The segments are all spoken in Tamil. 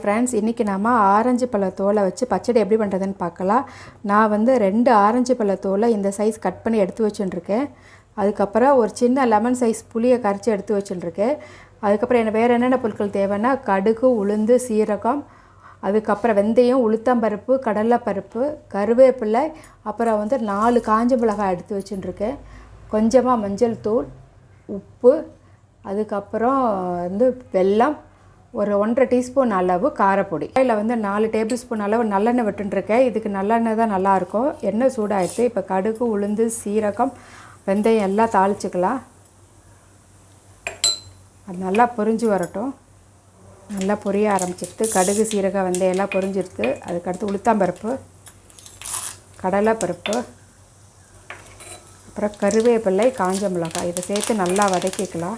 ஃப்ரெண்ட்ஸ், இன்றைக்கி நம்ம ஆரஞ்சு பழ தோலை வச்சு பச்சடி எப்படி பண்ணுறதுன்னு பார்க்கலாம். நான் வந்து 2 ஆரஞ்சு பழ தோலை இந்த சைஸ் கட் பண்ணி எடுத்து வச்சுட்டுருக்கேன். அதுக்கப்புறம் ஒரு சின்ன லெமன் சைஸ் புளியை கரைச்சி எடுத்து வச்சுட்டுருக்கேன். அதுக்கப்புறம் என்ன வேறு என்னென்ன பொருட்கள் தேவைன்னா கடுகு, உளுந்து, சீரகம், அதுக்கப்புறம் வெந்தயம், உளுத்தம்பருப்பு, கடலைப்பருப்பு, கருவேப்பிலை, அப்புறம் வந்து 4 காஞ்ச மிளகாய் எடுத்து வச்சுட்டுருக்கேன். கொஞ்சமாக மஞ்சள் தூள், உப்பு, அதுக்கப்புறம் வந்து வெல்லம், ஒரு 1.5 டீஸ்பூன் அளவு காரப்பொடி. இதில் வந்து 4 டேபிள் ஸ்பூன் அளவு நல்லெண்ணெய் விட்டுருக்கேன். இதுக்கு நல்லெண்ணெய் தான் நல்லாயிருக்கும். எண்ணெய் சூடாகிடுச்சு. இப்போ கடுகு, உளுந்து, சீரகம், வெந்தயம் எல்லாம் தாளிச்சிக்கலாம். அது நல்லா பொரிஞ்சு வரட்டும். நல்லா பொரிய ஆரம்பிச்சிடுது. கடுகு, சீரகம், வெந்தயம் எல்லாம் பொரிஞ்சிடுது. அதுக்கடுத்து உளுத்தம்பருப்பு, கடலைப்பருப்பு, அப்புறம் கருவேப்பிலை, காஞ்ச மிளகாய் இதை சேர்த்து நல்லா வதக்கிக்கலாம்.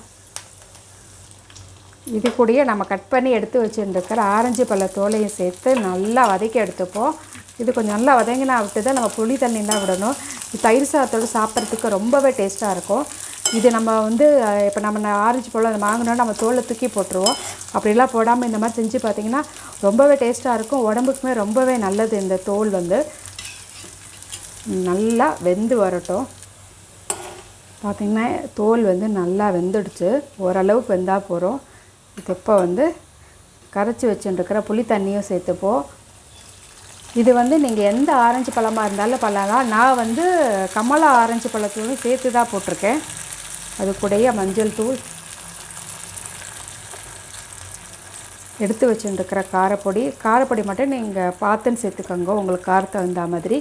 இது கூடயே நம்ம கட் பண்ணி எடுத்து வச்சுருக்கிற ஆரஞ்சு பழ தோலையும் சேர்த்து நல்லா வதக்கி எடுத்துப்போம். இது கொஞ்சம் நல்லா வதங்கினா விட்டு தான் நம்ம புளி தண்ணி தான் விடணும். தயிர் சாதத்தோடு சாப்பிட்றதுக்கு ரொம்பவே டேஸ்ட்டாக இருக்கும். இது நம்ம வந்து இப்போ நம்ம ஆரஞ்சு பழம் அதை வாங்கினோன்னா நம்ம தோலை தூக்கி போட்டுருவோம். அப்படிலாம் போடாமல் இந்த மாதிரி செஞ்சு பார்த்திங்கன்னா ரொம்பவே டேஸ்ட்டாக இருக்கும். உடம்புக்குமே ரொம்பவே நல்லது. இந்த தோல் வந்து நல்லா வெந்து வரட்டும். பார்த்திங்கன்னா தோல் வந்து நல்லா வெந்துடுச்சு. ஓரளவுக்கு வெந்தால் போகிறோம். இது இப்போ வந்து கரைச்சி வச்சுட்டுருக்கிற புளி தண்ணியும் சேர்த்துப்போம். இது வந்து நீங்கள் எந்த ஆரஞ்சு பழமாக இருந்தாலும் பண்ணலாம். நான் வந்து கமலா ஆரஞ்சு பழத்தூளும் சேர்த்து தான் போட்டிருக்கேன். அது கூடயே மஞ்சள் தூள், எடுத்து வச்சுட்டுருக்கிற காரப்பொடி மட்டும் நீங்கள் பார்த்துன்னு சேர்த்துக்கோங்க, உங்களுக்கு காரத்தை வந்த மாதிரி.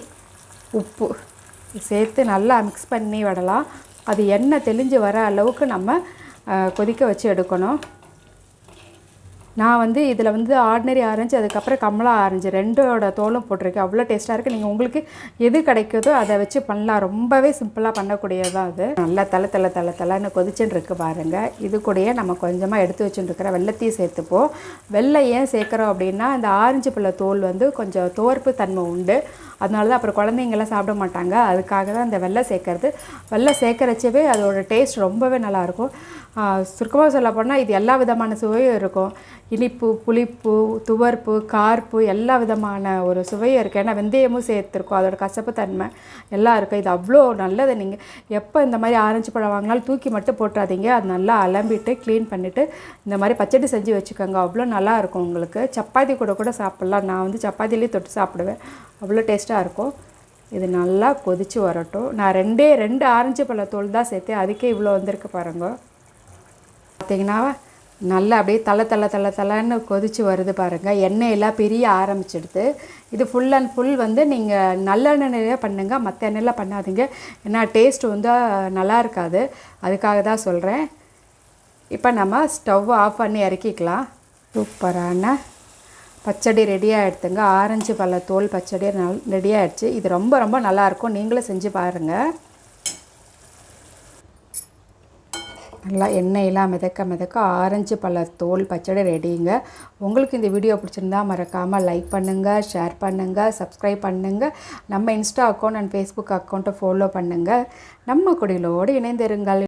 உப்பு சேர்த்து நல்லா மிக்ஸ் பண்ணி விடலாம். அது எண்ணெய் தெளிஞ்சு வர அளவுக்கு நம்ம கொதிக்க வச்சு எடுக்கணும். நான் வந்து இதில் வந்து ஆர்டினரி ஆரஞ்சு, அதுக்கப்புறம் கமலா ஆரஞ்சு 2ஓட தோலும் போட்டிருக்கேன். அவ்வளோ டேஸ்ட்டாக இருக்குது. நீங்கள் உங்களுக்கு எது கிடைக்குதோ அதை வச்சு பண்ணலாம். ரொம்பவே சிம்பிளாக பண்ணக்கூடியது தான் அது. நல்லா தலைன்னு கொதிச்சுன்னு இருக்குது பாருங்கள். இது கூடயே நம்ம கொஞ்சமாக எடுத்து வச்சுட்டுருக்கிற வெல்லத்தையும் சேர்த்துப்போம். வெல்லம் ஏன் சேர்க்குறோம் அப்படின்னா, இந்த ஆரஞ்சு பழ தோல் வந்து கொஞ்சம் துவர்ப்பு தன்மை உண்டு. அதனால தான் அப்புறம் குழந்தைங்கள்லாம் சாப்பிட மாட்டாங்க. அதுக்காக தான் இந்த வெல்லம் சேர்க்கறது. வெல்லம் சேர்க்கறச்சவே அதோடய டேஸ்ட் ரொம்பவே நல்லாயிருக்கும். சுருக்கமாக சொல்ல போனால் இது எல்லா விதமான சுவையும் இருக்கும். இனிப்பு, புளிப்பு, துவர்ப்பு, கார்ப்பு எல்லா விதமான ஒரு சுவையும் இருக்குது. ஏன்னா வெந்தயமும் சேர்த்துருக்கோம். அதோடய கசப்பு தன்மை எல்லாம் இருக்குது. இது அவ்வளோ நல்லது. நீங்கள் எப்போ இந்த மாதிரி ஆரஞ்சு பழம் வாங்கினாலும் தூக்கி மட்டும் போட்டுறாதீங்க. அது நல்லா அலம்பிட்டு க்ளீன் பண்ணிவிட்டு இந்த மாதிரி பச்சடி செஞ்சு வச்சுக்கோங்க. அவ்வளோ நல்லாயிருக்கும். உங்களுக்கு சப்பாத்தி கூட சாப்பிட்லாம். நான் வந்து சப்பாத்திலேயே தொட்டு சாப்பிடுவேன். அவ்வளோ டேஸ்ட்டாக இருக்கும். இது நல்லா கொதித்து வரட்டும். நான் 2 ஆரஞ்சு பழ தோல் தான் சேர்த்தேன். அதுக்கே இவ்வளோ வந்திருக்கு பாருங்க. பார்த்திங்கன்னா நல்லா அப்படியே தலைன்னு கொதித்து வருது பாருங்கள். எண்ணெயெல்லாம் பிரிய ஆரம்பிச்சிடுது. இது ஃபுல் அண்ட் ஃபுல் வந்து நீங்கள் நல்லெண்ணெயிலே பண்ணுங்கள், மற்ற எண்ணெயில் பண்ணாதீங்க. ஏன்னா டேஸ்ட் வந்து நல்லா இருக்காது. அதுக்காக தான் சொல்கிறேன். இப்போ நம்ம ஸ்டவ் ஆஃப் பண்ணி இறக்கிக்கலாம். சூப்பரான பச்சடி ரெடியாக எடுத்துங்க. ஆரஞ்சு பழ தோல் பச்சடி ரெடியாகிடுச்சு. இது ரொம்ப நல்லாயிருக்கும். நீங்களும் செஞ்சு பாருங்கள். நல்லா எண்ணெயெல்லாம் மிதக்க ஆரஞ்சு பழ தோல் பச்சடி ரெடிங்க. உங்களுக்கு இந்த வீடியோ பிடிச்சிருந்தா மறக்காமல் லைக் பண்ணுங்கள், ஷேர் பண்ணுங்கள், சப்ஸ்கிரைப் பண்ணுங்கள். நம்ம இன்ஸ்டா அக்கௌண்ட் அண்ட் ஃபேஸ்புக் அக்கௌண்ட்டை ஃபாலோ பண்ணுங்கள். நம்ம குடிலோடு இணைந்திருங்கள்.